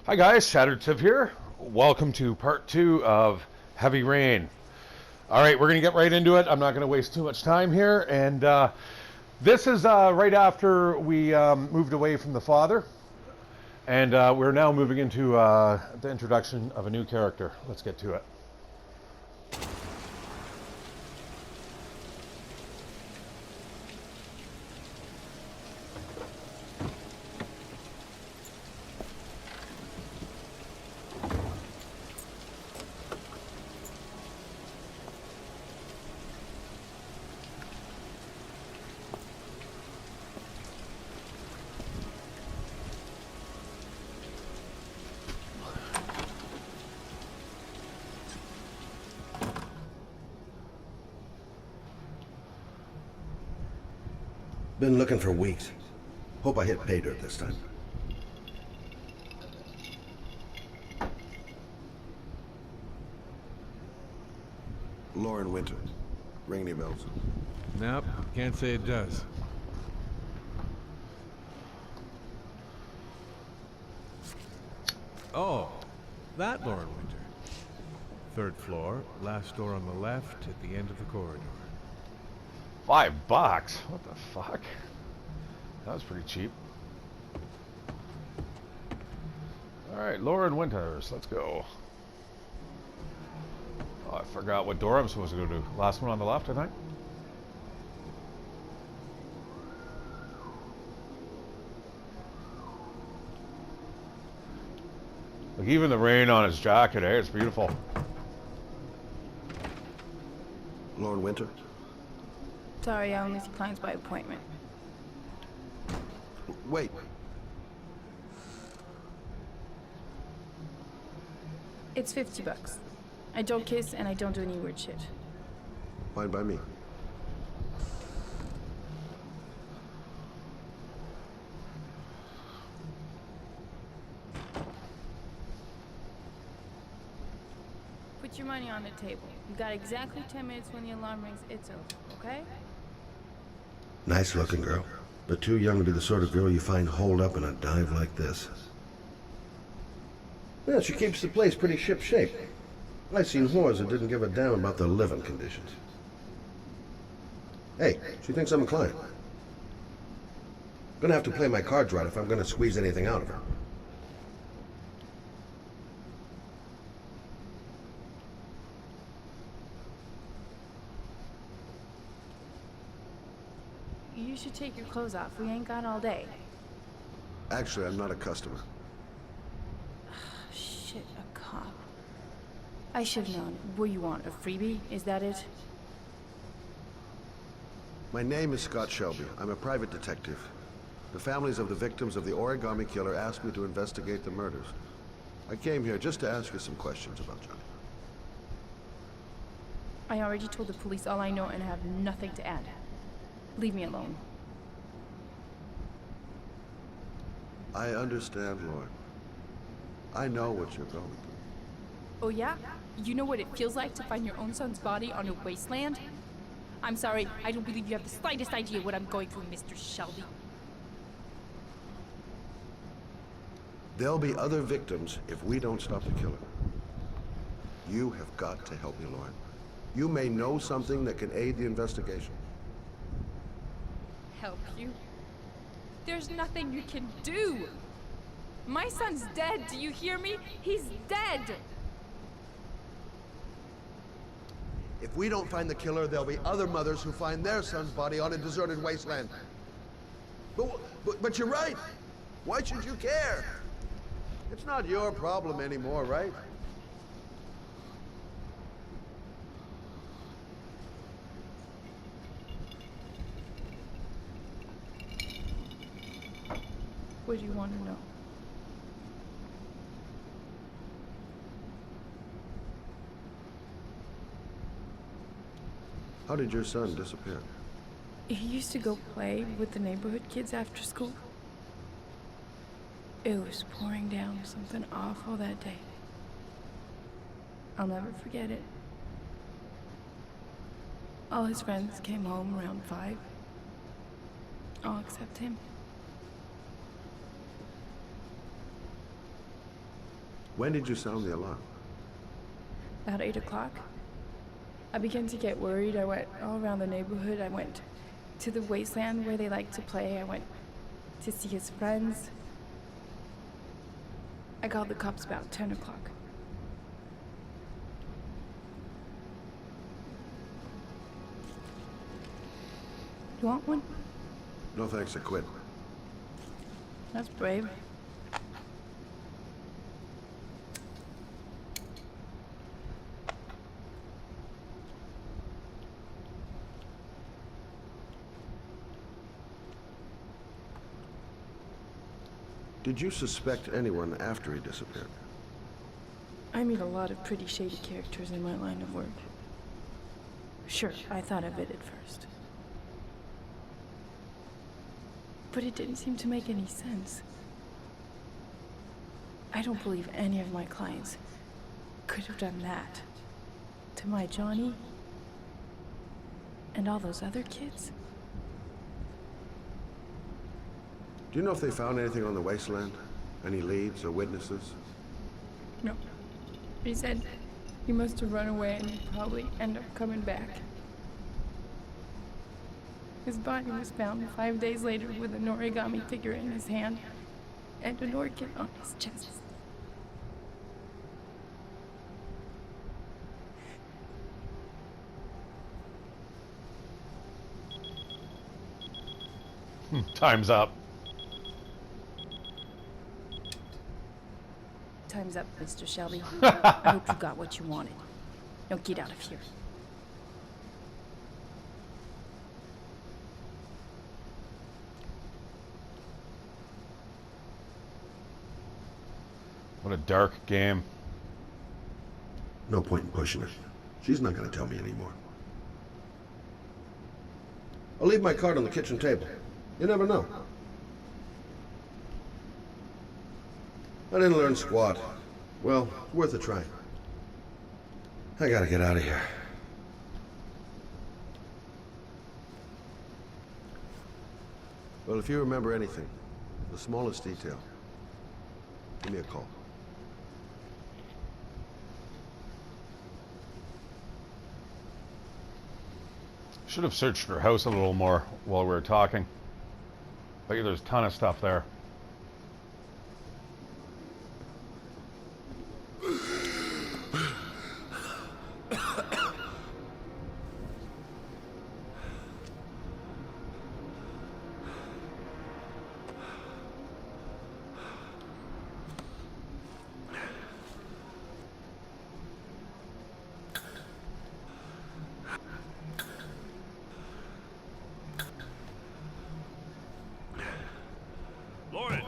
Hi guys, ShatteredCiv here. Welcome to part 2 of Heavy Rain. Alright, we're going to get right into it. I'm not going to waste too much time here. And this is right after we moved away from the father. And we're now moving into the introduction of a new character. Let's get to it. Been looking for weeks. Hope I hit pay dirt this time. Lauren Winter. Ring any bells? Nope, can't say it does. Oh, that Lauren Winter. Third floor, last door on the left at the end of the corridor. $5? What the fuck? That was pretty cheap. Alright, Lauren Winters, let's go. Oh, I forgot what door I'm supposed to go to. Last one on the left, I think. Like even the rain on his jacket, eh? It's beautiful. Lauren Winter? Sorry, I only see clients by appointment. Wait. It's $50. I don't kiss and I don't do any weird shit. Fine by me. Put your money on the table. You got exactly 10 minutes when the alarm rings. It's over, okay? Nice looking girl, but too young to be the sort of girl you find holed up in a dive like this. Yeah, she keeps the place pretty ship-shape. I've seen whores that didn't give a damn about their living conditions. Hey, she thinks I'm a client. Gonna have to play my cards right if I'm gonna squeeze anything out of her. You should take your clothes off. We ain't got all day. Actually, I'm not a customer. Shit, a cop. I should have known. What do you want, a freebie? Is that it? My name is Scott Shelby. I'm a private detective. The families of the victims of the origami killer asked me to investigate the murders. I came here just to ask you some questions about Johnny. I already told the police all I know and have nothing to add. Leave me alone. I understand, Lauren. I know what you're going through. Oh yeah? You know what it feels like to find your own son's body on a wasteland? I'm sorry, I don't believe you have the slightest idea what I'm going through, Mr. Shelby. There'll be other victims if we don't stop the killer. You have got to help me, Lauren. You may know something that can aid the investigation. Help you? There's nothing you can do. My son's dead, do you hear me? He's dead! If we don't find the killer, there'll be other mothers who find their son's body on a deserted wasteland. But you're right. Why should you care? It's not your problem anymore, right? What do you want to know? How did your son disappear? He used to go play with the neighborhood kids after school. It was pouring down something awful that day. I'll never forget it. All his friends came home around 5. All except him. When did you sound the alarm? About 8 o'clock. I began to get worried. I went all around the neighborhood. I went to the wasteland where they like to play. I went to see his friends. I called the cops about 10 o'clock. You want one? No thanks, I quit. That's brave. Did you suspect anyone after he disappeared? I meet a lot of pretty shady characters in my line of work. Sure, I thought of it at first. But it didn't seem to make any sense. I don't believe any of my clients could have done that to my Johnny and all those other kids. Do you know if they found anything on the wasteland? Any leads or witnesses? No. He said he must have run away and he'd probably end up coming back. His body was found 5 days later with an origami figure in his hand and an orchid on his chest. Time's up. Time's up, Mr. Shelby. I hope you got what you wanted. Now get out of here. What a dark game. No point in pushing her. She's not going to tell me anymore. I'll leave my card on the kitchen table. You never know. I didn't learn squat. Well, worth a try. I gotta get out of here. Well, if you remember anything, the smallest detail, give me a call. Should have searched her house a little more while we were talking. Bet you there's a ton of stuff there. Lauren!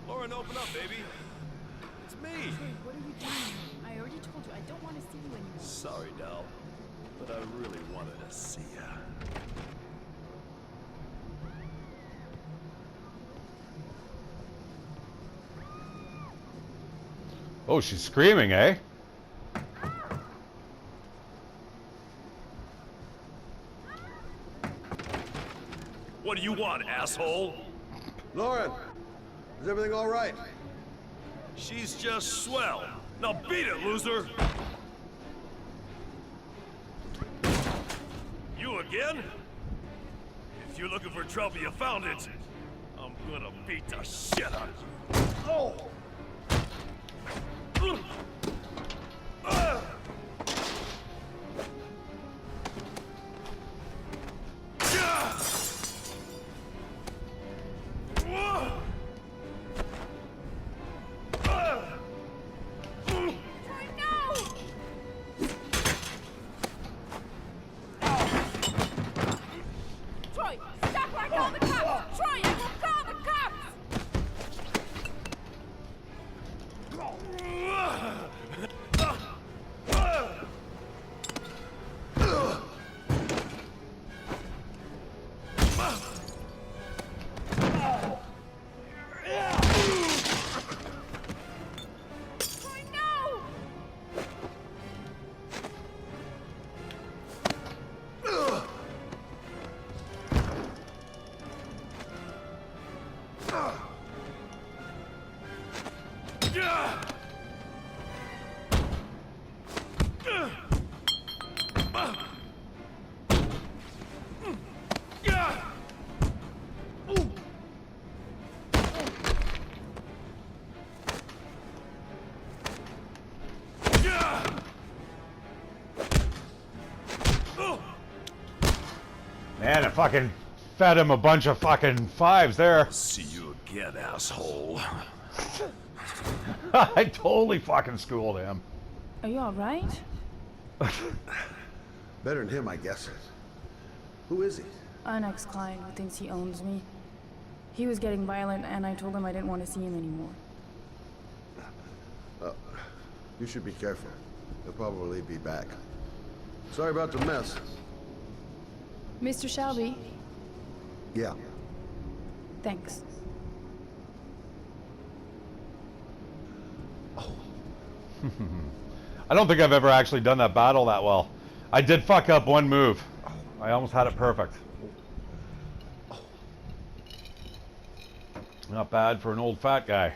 Lauren, open up, baby. It's me. What are you doing? I already told you I don't want to see you anymore. Sorry, doll, but I really wanted to see ya. Oh, she's screaming, eh? What do you want, asshole? Lauren, is everything all right? She's just swell. Now beat it, loser! You again? If you're looking for trouble, you found it. I'm gonna beat the shit out of you. Oh! Troy, stop or I call the cops! Troy, I will call the cops! fucking fed him a bunch of fucking fives there. See you again, asshole. I totally fucking schooled him. Are you alright? Better than him, I guess. Who is he? An ex-client who thinks he owns me. He was getting violent, and I told him I didn't want to see him anymore. You should be careful. He'll probably be back. Sorry about the mess. Mr. Shelby, Yeah. thanks. I don't think I've ever actually done that battle that well. I did fuck up one move. I almost had it perfect. Not bad for an old fat guy.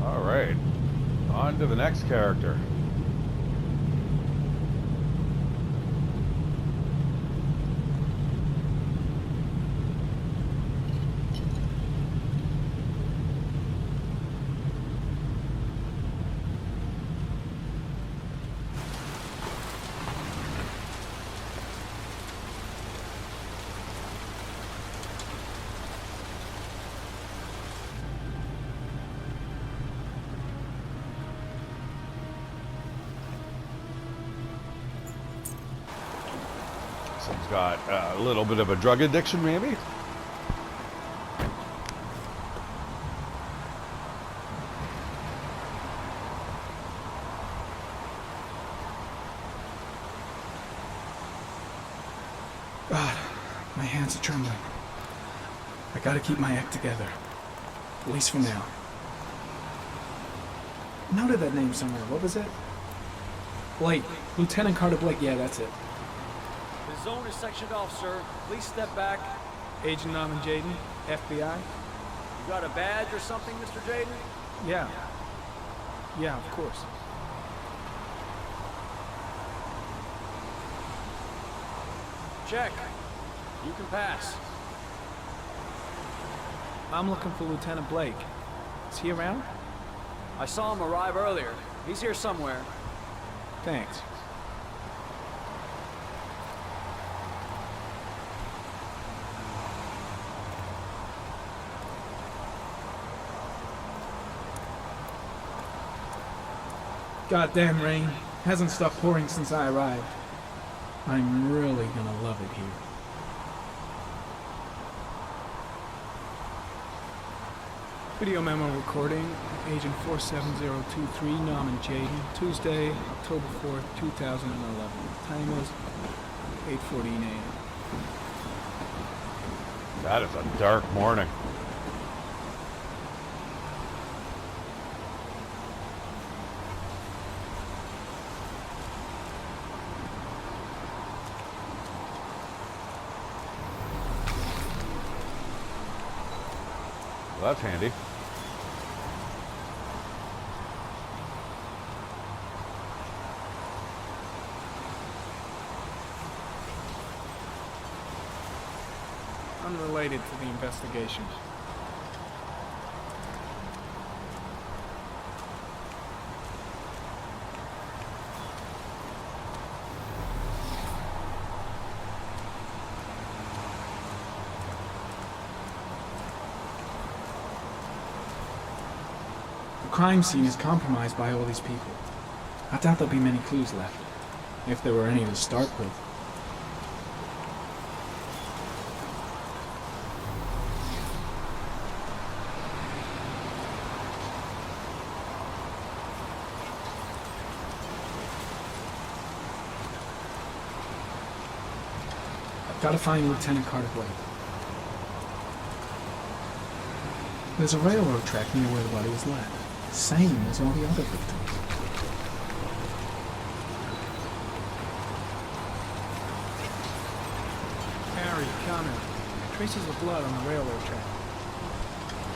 All right, on to the next character. He's got a little bit of a drug addiction, maybe? God, my hands are trembling. I gotta keep my act together. At least for now. Noted that name somewhere. What was it? Blake. Lieutenant Carter Blake. Yeah, that's it. The zone is sectioned off, sir. Please step back. Agent Norman Jaden, FBI. You got a badge or something, Mr. Jaden? Yeah. Yeah, of course. Check. You can pass. I'm looking for Lieutenant Blake. Is he around? I saw him arrive earlier. He's here somewhere. Thanks. Goddamn rain. Hasn't stopped pouring since I arrived. I'm really gonna love it here. Video memo recording, Agent 47023, Norman Jaden, Tuesday, October 4th, 2011. Time is 8:14 a.m. That is a dark morning. Well, that's handy. Unrelated to the investigation. The crime scene is compromised by all these people. I doubt there'll be many clues left, if there were any to start with. I've got to find Lieutenant Carter Blake. There's a railroad track near where the body was left. Same as all the other victims. Harry, Connor. Traces of blood on the railroad track.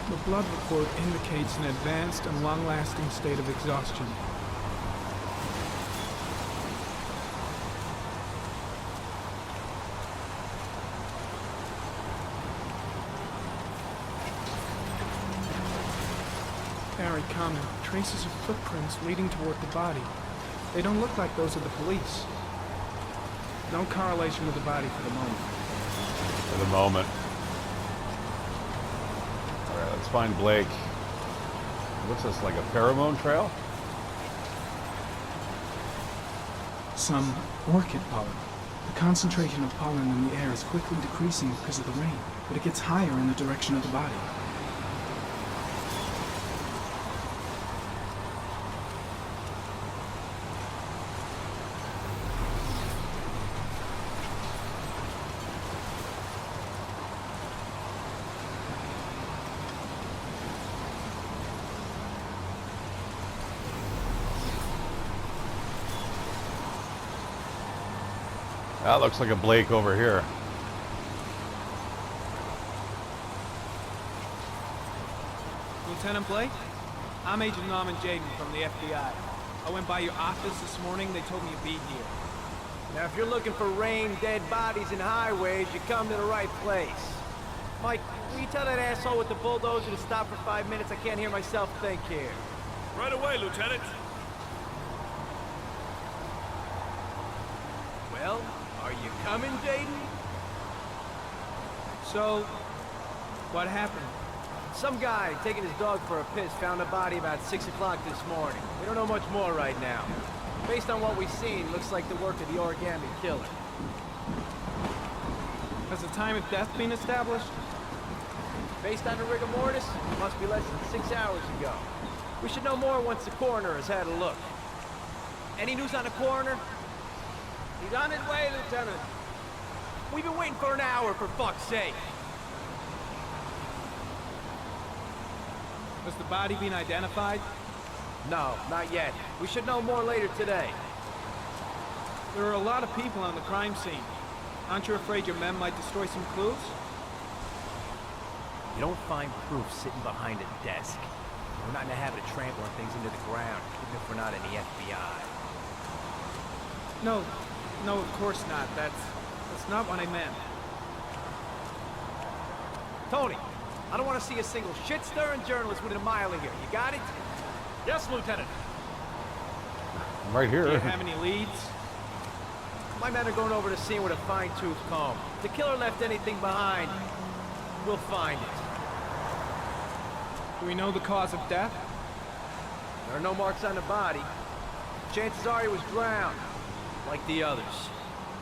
The blood report indicates an advanced and long-lasting state of exhaustion. Harry comment, traces of footprints leading toward the body. They don't look like those of the police. No correlation with the body for the moment. For the moment. Alright, let's find Blake. What's this, like a pheromone trail? Some orchid pollen. The concentration of pollen in the air is quickly decreasing because of the rain, but it gets higher in the direction of the body. That looks like a Blake over here. Lieutenant Blake? I'm Agent Norman Jaden from the FBI. I went by your office this morning. They told me you'd be here. Now, if you're looking for rain, dead bodies, and highways, you come to the right place. Mike, will you tell that asshole with the bulldozer to stop for 5 minutes? I can't hear myself think here. Right away, Lieutenant. Well, are you coming, Jaden? So, what happened? Some guy taking his dog for a piss found a body about 6 o'clock this morning. We don't know much more right now. Based on what we've seen, looks like the work of the origami killer. Has the time of death been established? Based on the rigor mortis, it must be less than 6 hours ago. We should know more once the coroner has had a look. Any news on the coroner? He's on his way, Lieutenant. We've been waiting for an hour, for fuck's sake. Has the body been identified? No, not yet. We should know more later today. There are a lot of people on the crime scene. Aren't you afraid your men might destroy some clues? You don't find proof sitting behind a desk. We're not in the habit of trampling things into the ground, even if we're not in the FBI. No, of course not. That's not what I meant. Tony, I don't want to see a single shit-stirring journalist within a mile of here. You got it? Yes, Lieutenant. I'm right here. Do you have any leads? My men are going over the scene with a fine-tooth comb. If the killer left anything behind, we'll find it. Do we know the cause of death? There are no marks on the body. Chances are he was drowned, like the others.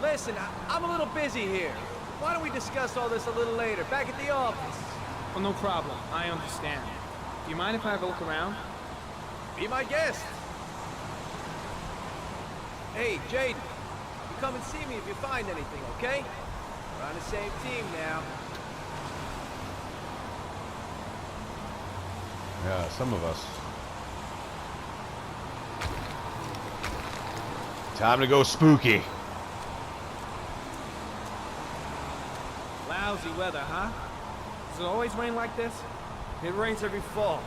Listen, I'm a little busy here. Why don't we discuss all this a little later, back at the office? Well, no problem. I understand. Do you mind if I have a look around? Be my guest. Hey, Jaden, you come and see me if you find anything, okay? We're on the same team now. Yeah, some of us. Time to go spooky. Lousy weather, huh? Does it always rain like this? It rains every fall.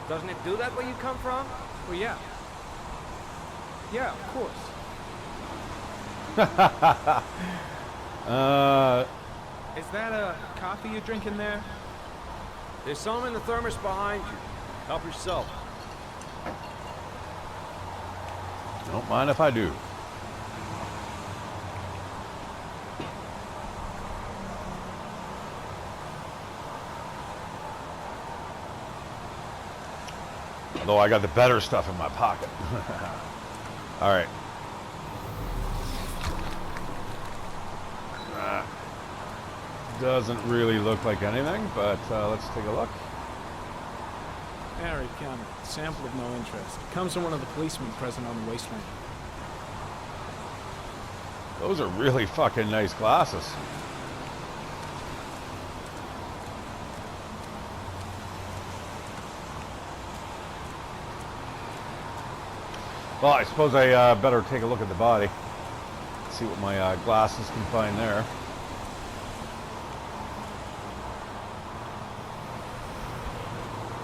Doesn't it do that where you come from? Well, yeah. Yeah, of course. Is that a coffee you're drinking there? There's some in the thermos behind you. Help yourself. Don't mind if I do. Although I got the better stuff in my pocket. All right. Doesn't really look like anything, but let's take a look. Harry comment. Sample of no interest. Comes from one of the policemen present on the wasteland. Those are really fucking nice glasses. Well, I suppose I better take a look at the body. See what my glasses can find there.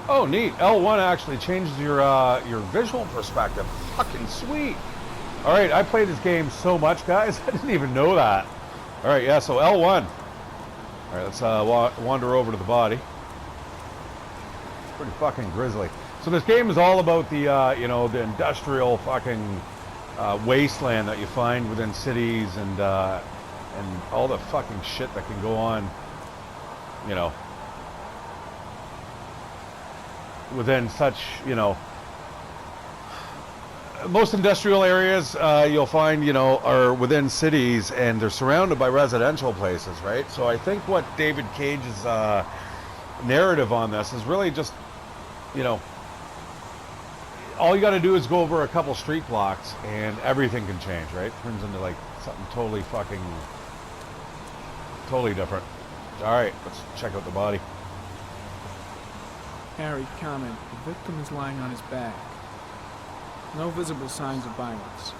Oh, neat. L1 actually changes your visual perspective. Fucking sweet. All right, I played this game so much, guys. I didn't even know that. All right, yeah, so L1. All right, let's wander over to the body. It's pretty fucking grisly. So this game is all about the, you know, the industrial fucking wasteland that you find within cities and all the fucking shit that can go on, you know, within such, you know, most industrial areas you'll find, you know, are within cities and they're surrounded by residential places, right? So I think what David Cage's narrative on this is really just, you know, all you got to do is go over a couple street blocks and everything can change, right? Turns into like something totally different. All right, let's check out the body. Harry, comment. The victim is lying on his back. No visible signs of violence.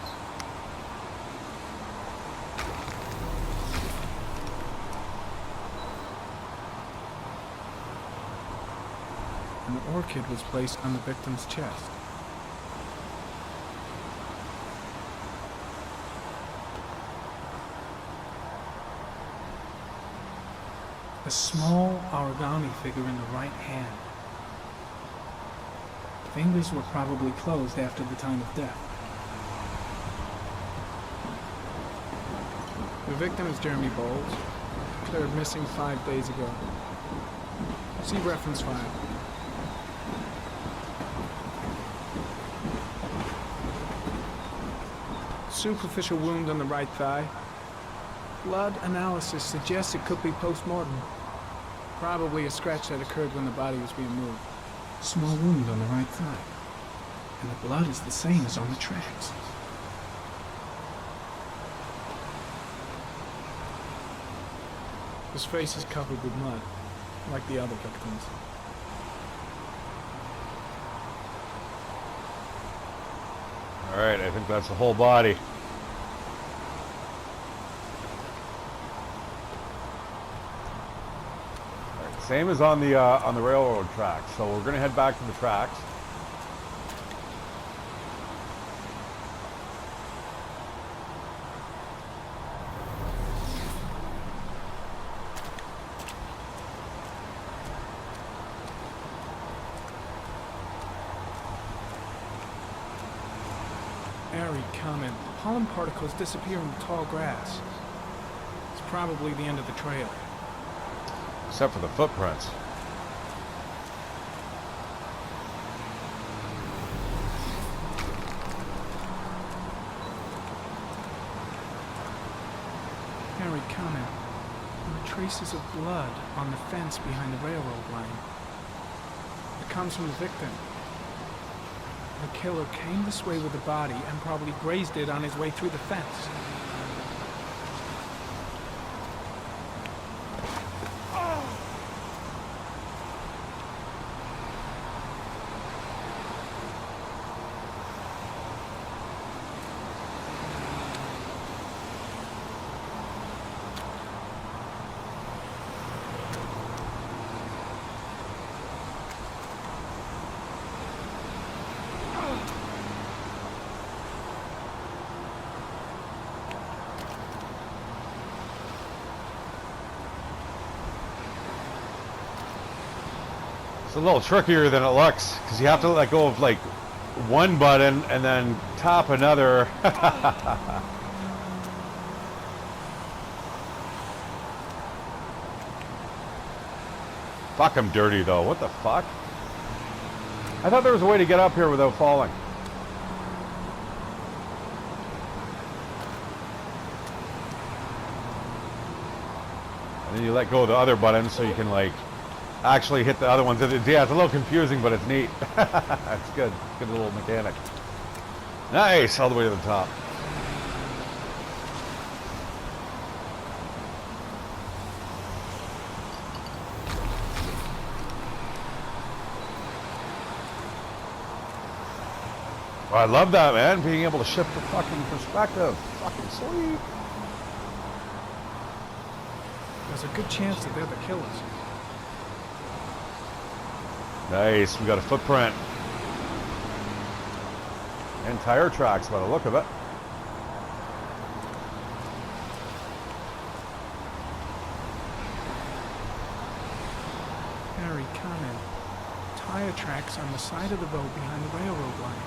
An orchid was placed on the victim's chest. A small origami figure in the right hand. Fingers were probably closed after the time of death. The victim is Jeremy Bowles, declared missing 5 days ago. See reference file. Superficial wound on the right thigh. Blood analysis suggests it could be post-mortem. Probably a scratch that occurred when the body was being moved. Small wound on the right thigh. And the blood is the same as on the tracks. His face is covered with mud, like the other victims. All right, I think that's the whole body. Same as on the railroad tracks. So we're gonna head back to the tracks. Harry, comment. Pollen particles disappear in the tall grass. It's probably the end of the trail. Except for the footprints. Harry, comment. There are traces of blood on the fence behind the railroad line. It comes from the victim. The killer came this way with the body and probably grazed it on his way through the fence. It's a little trickier than it looks because you have to let go of like one button and then tap another. Fuck, I'm dirty though. What the fuck? I thought there was a way to get up here without falling. And then you let go of the other button so you can like actually hit the other ones. Yeah, it's a little confusing, but it's neat. It's good. Good little mechanic. Nice, all the way to the top. Oh, I love that, man. Being able to shift the fucking perspective. Fucking sweet. There's a good chance that they're the killers. Nice, we got a footprint. And tire tracks by the look of it. Harry, comment. tire tracks on the side of the road behind the railroad line.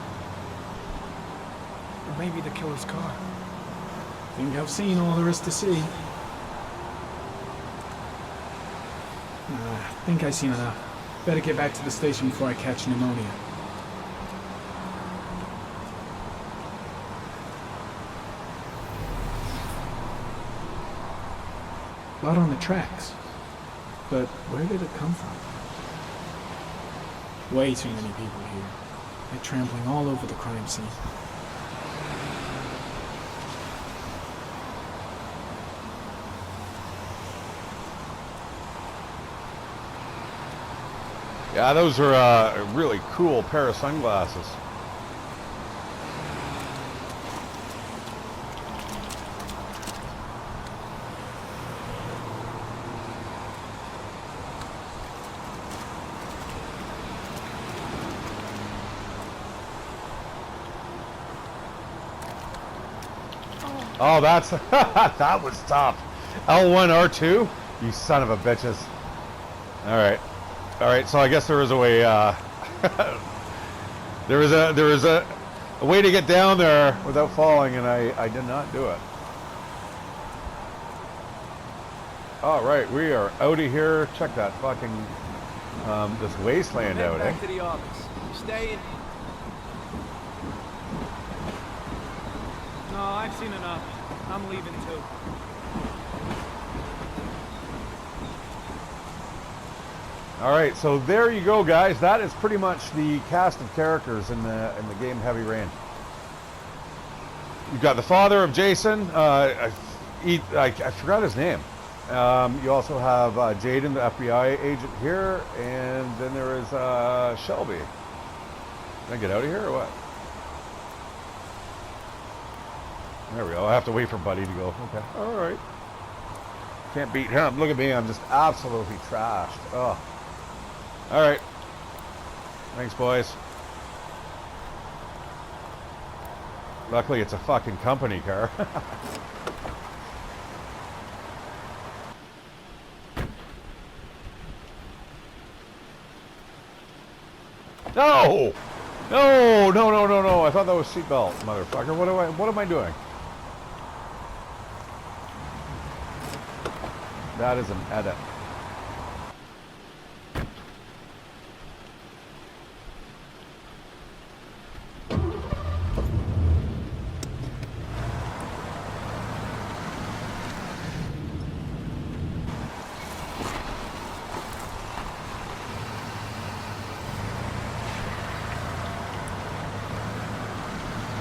Or maybe the killer's car. Think I've seen all there is to see. I think I've seen enough. Better get back to the station before I catch pneumonia. Blood on the tracks. But where did it come from? Way too many people here. They're trampling all over the crime scene. Yeah, those are a really cool pair of sunglasses. Oh, that's that was tough. L1, R2? You son of a bitches. All right, so I guess there was a way, there was a way to get down there without falling, and I did not do it. All right, we are out of here. Check that fucking, this wasteland out, back to the office. You staying? No, I've seen enough. I'm leaving too. All right, so there you go, guys. That is pretty much the cast of characters in the game Heavy Rain. You've got the father of Jason. I forgot his name. You also have Jaden, the FBI agent here, and then there is Shelby. Can I get out of here or what? There we go. I have to wait for Buddy to go. Okay. All right. Can't beat him. Look at me. I'm just absolutely trashed. Oh. All right. Thanks, boys. Luckily, it's a fucking company car. No! No! No! No! No! No! I thought that was seatbelt, motherfucker. What am I doing? That is an edit.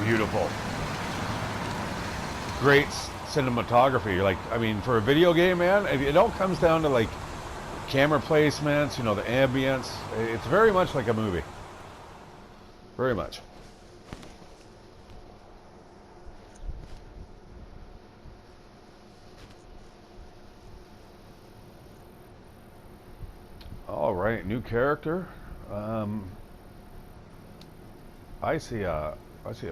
Beautiful. Great cinematography. Like, I mean, for a video game, man, it all comes down to like camera placements, you know, the ambience. It's very much like a movie. Very much. All right, new character. I see a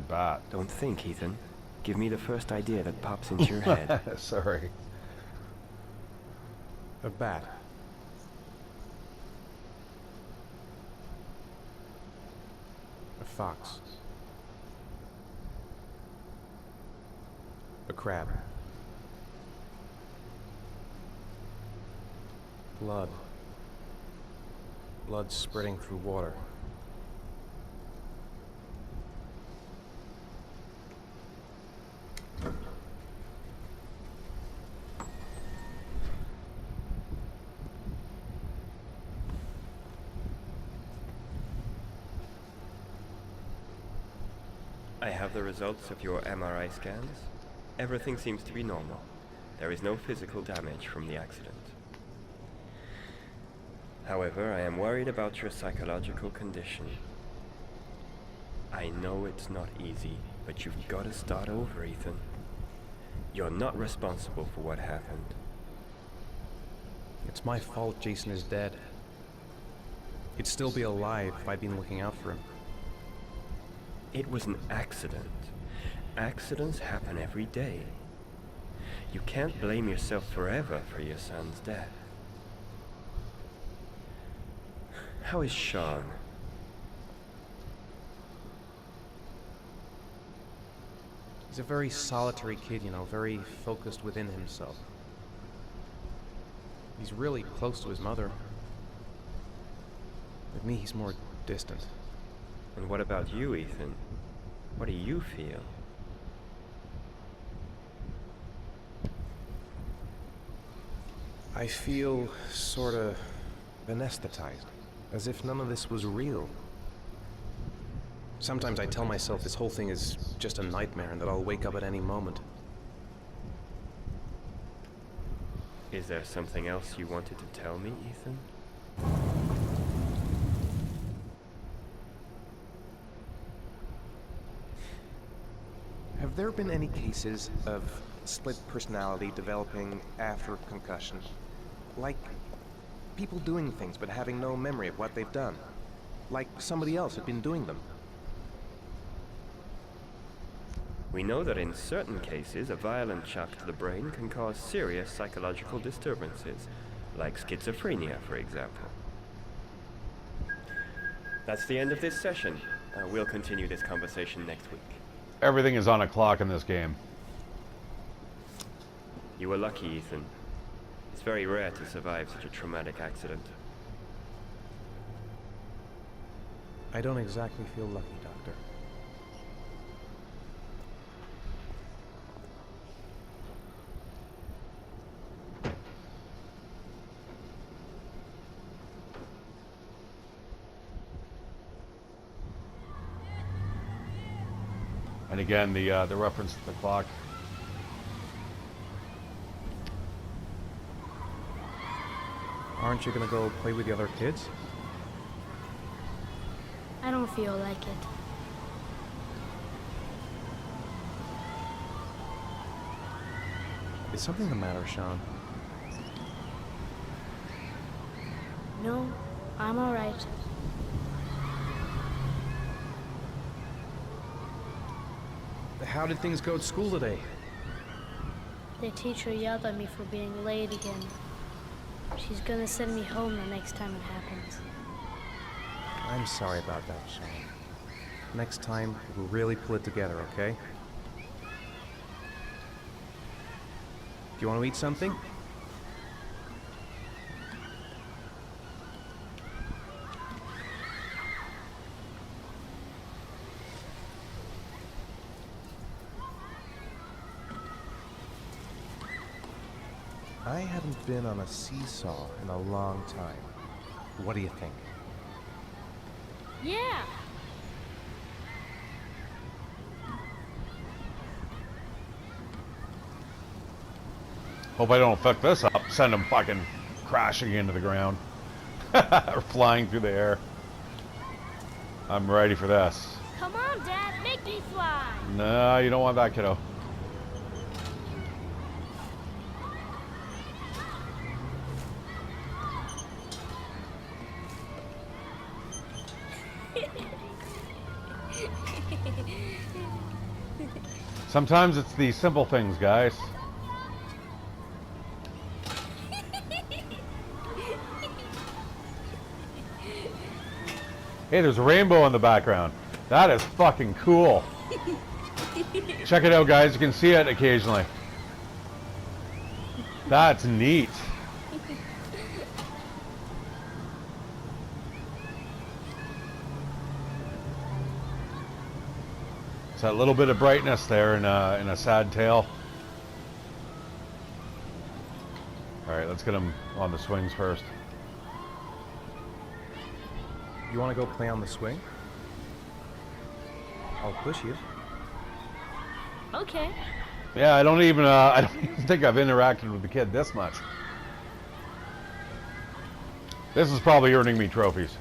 bat. Don't think, Ethan. Give me the first idea that pops into your head. Sorry. A bat. A fox. A crab. Blood. Blood spreading through water. I have the results of your MRI scans. Everything seems to be normal. There is no physical damage from the accident. However, I am worried about your psychological condition. I know it's not easy, but you've got to start over, Ethan. You're not responsible for what happened. It's my fault Jason is dead. He'd still be alive if I'd been looking out for him. It was an accident. Accidents happen every day. You can't blame yourself forever for your son's death. How is Sean? He's a very solitary kid, you know, very focused within himself. He's really close to his mother. With me, he's more distant. And what about you, Ethan? What do you feel? I feel sorta anesthetized, as if none of this was real. Sometimes I tell myself this whole thing is just a nightmare and that I'll wake up at any moment. Is there something else you wanted to tell me, Ethan? Have there been any cases of split personality developing after concussion? Like people doing things but having no memory of what they've done? Like somebody else had been doing them? We know that in certain cases, a violent shock to the brain can cause serious psychological disturbances, like schizophrenia, for example. That's the end of this session. We'll continue this conversation next week. Everything is on a clock in this game. You were lucky, Ethan. It's very rare to survive such a traumatic accident. I don't exactly feel lucky, Doctor. And again, the reference to the clock. Aren't you gonna go play with the other kids? I don't feel like it. Is something the matter, Sean? No, I'm alright. How did things go at school today? The teacher yelled at me for being late again. She's gonna send me home the next time it happens. I'm sorry about that, Sean. Next time, we'll really pull it together, okay? Do you want to eat something? I haven't been on a seesaw in a long time. What do you think? Yeah! Hope I don't fuck this up. Send them fucking crashing into the ground. Or flying through the air. I'm ready for this. Come on, Dad, make me fly! No, you don't want that, kiddo. Sometimes it's these simple things, guys. Hey, there's a rainbow in the background. That is fucking cool. Check it out, guys. You can see it occasionally. That's neat. It's that little bit of brightness there in a sad tale. All right, let's get him on the swings first. You want to go play on the swing? I'll push you. Okay. Yeah, I don't even think I've interacted with the kid this much. This is probably earning me trophies.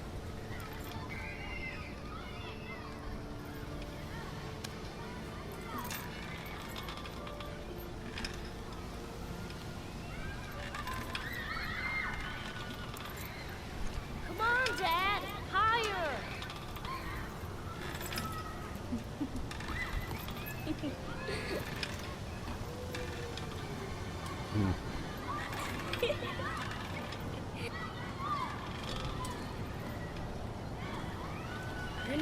Come on, Dad! Higher!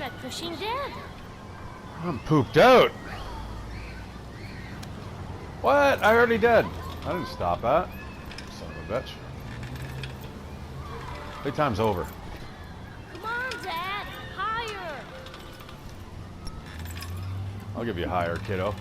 met pushing Dad. I'm pooped out. What? I already did. I didn't stop that. Son of a bitch. Playtime's over. Come on, Dad. Higher. I'll give you a higher, kiddo.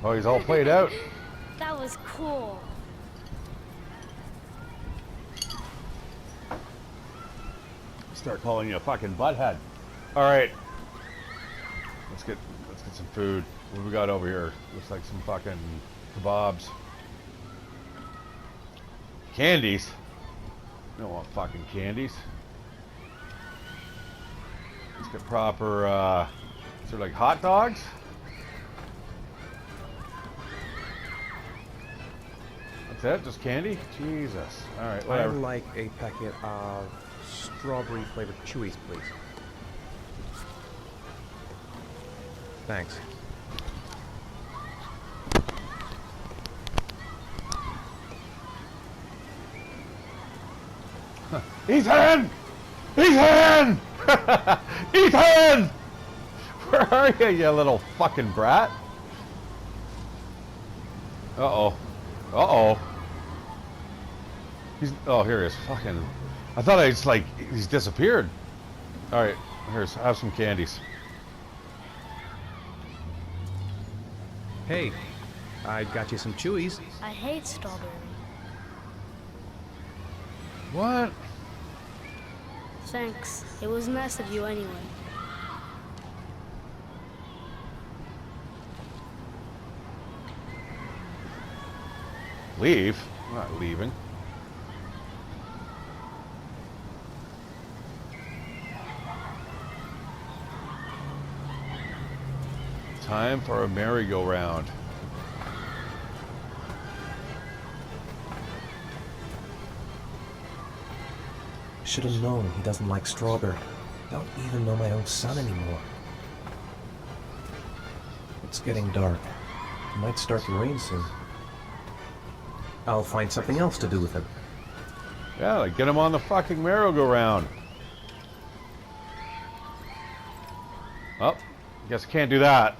Oh, he's all played out. That was cool. Start calling you a fucking butthead. All right, let's get some food. What do we got over here? Looks like some fucking kebabs, candies. You don't want fucking candies. Let's get proper. Is there like hot dogs? That's it? Just candy? Jesus. All right, whatever. I'd like a packet of strawberry flavored chewies, please. Thanks. Ethan! Ethan! Ethan! Where are you, you little fucking brat? Uh-oh. Uh-oh. Oh, here he is. Fucking... I thought he's disappeared. Alright, have some candies. Hey, I got you some chewies. I hate strawberry. What? Thanks. It was nice of you anyway. Leave? I'm not leaving. Time for a merry-go-round. Should have known he doesn't like strawberry. Don't even know my own son anymore. It's getting dark. It might start to rain soon. I'll find something else to do with him. Yeah, like get him on the fucking merry-go-round. Oh, guess I can't do that.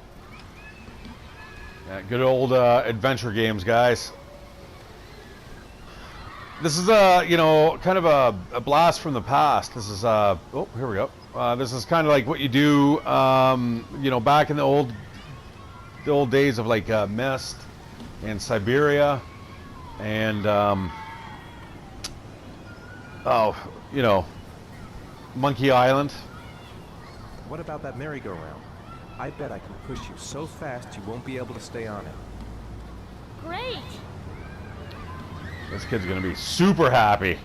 Yeah, good old adventure games, guys. This is you know, kind of a blast from the past. This is oh, here we go. This is kind of like what you do, you know, back in the old days of like Myst and Siberia, and oh, you know, Monkey Island. What about that merry-go-round? I bet I can push you so fast you won't be able to stay on it. Great! This kid's gonna be super happy.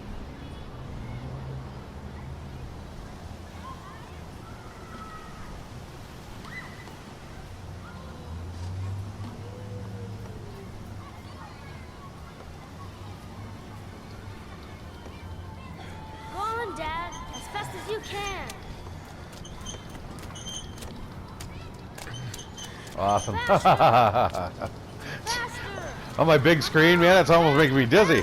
Go on, Dad, as fast as you can. Awesome. Faster! On my big screen, man, that's almost making me dizzy.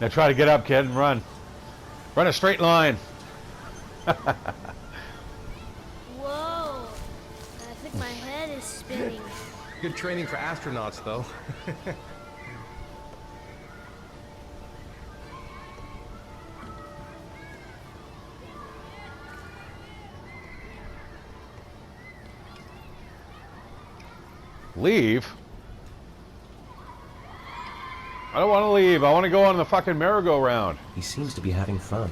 Now try to get up, kid, and run. Run a straight line. Whoa! I think my head is spinning. Good training for astronauts, though. Leave? I don't want to leave. I want to go on the fucking merry-go-round. He seems to be having fun.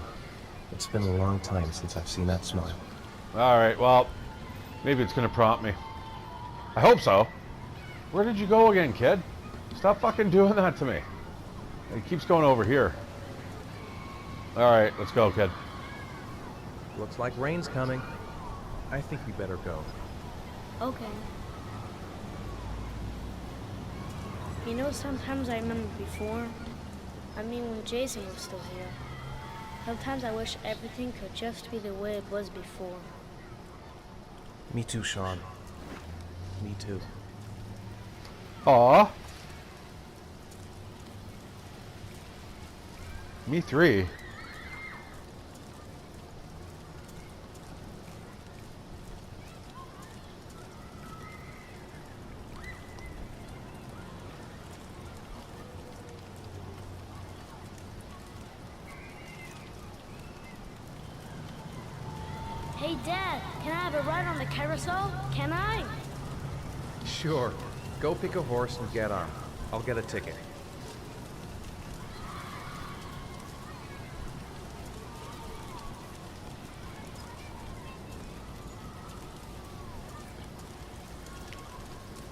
It's been a long time since I've seen that smile. All right, well, maybe it's gonna prompt me. I hope so. Where did you go again, kid? Stop fucking doing that to me. It keeps going over here. All right, let's go, kid. Looks like rain's coming. I think we better go. Okay. You know, sometimes I remember before. I mean, when Jason was still here. Sometimes I wish everything could just be the way it was before. Me too, Sean. Me too. Aw. Me three. Hey, Dad, can I have a ride on the carousel? Can I? Sure. Go pick a horse and get on. I'll get a ticket.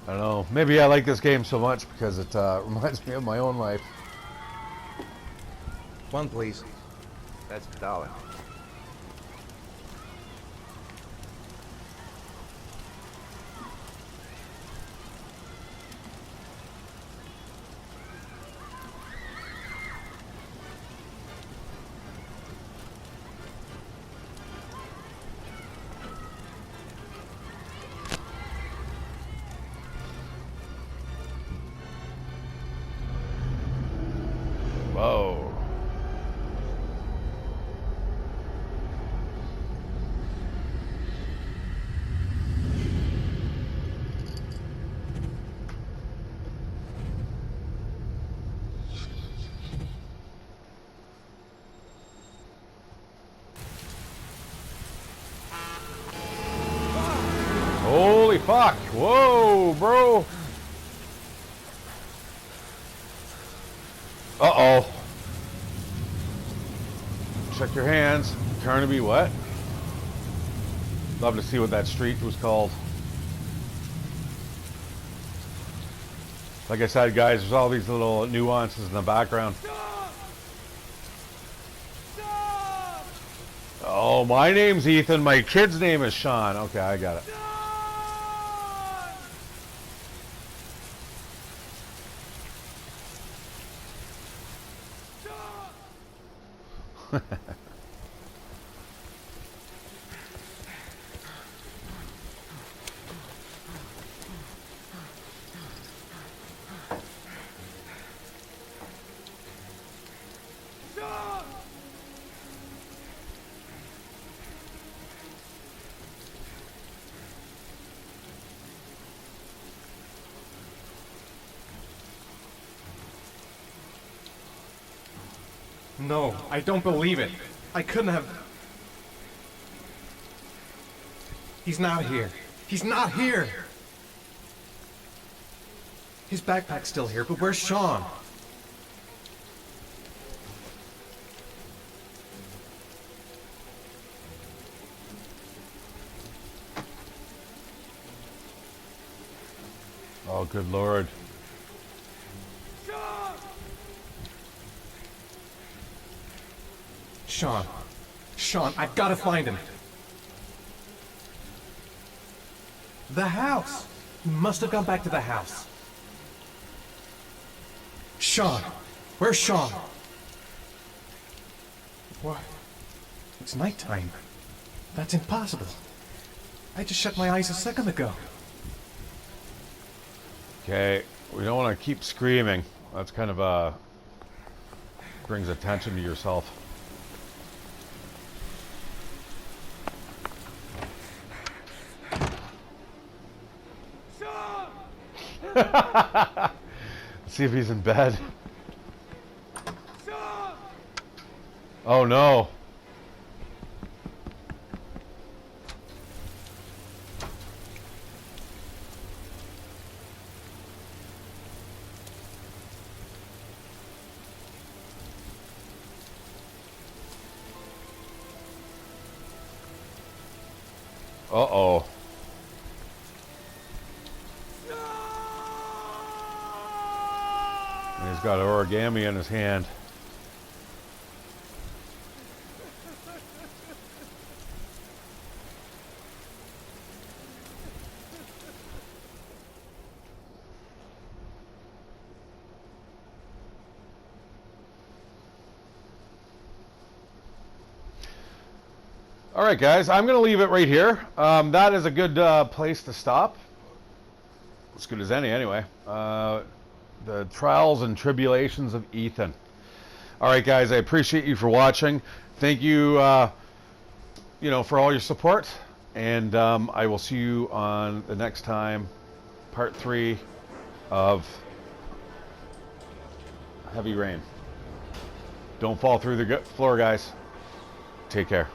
I don't know. Maybe I like this game so much because it reminds me of my own life. One, please. That's $1. Whoa. Holy fuck. Whoa, bro. Uh-oh. Check your hands. Carnaby what? Love to see what that street was called. Like I said, guys, there's all these little nuances in the background. Oh, my name's Ethan. My kid's name is Sean. Okay, I got it. No, I don't believe it. I couldn't have... He's not here. He's not here! His backpack's still here, but where's Sean? Oh, good lord. Sean. Sean, I've got to find him. The house! He must have gone back to the house. Sean! Where's Sean? What? It's nighttime. That's impossible. I just shut my eyes a second ago. Okay, we don't want to keep screaming. That's kind of brings attention to yourself. See if he's in bed. Oh no. Uh-oh. And he's got origami in his hand. All right, guys, I'm going to leave it right here. That is a good place to stop. As good as any, anyway. The trials and tribulations of Ethan. All right, guys, I appreciate you for watching. Thank you, you know, for all your support. And I will see you on the next time, part 3 of Heavy Rain. Don't fall through the floor, guys. Take care.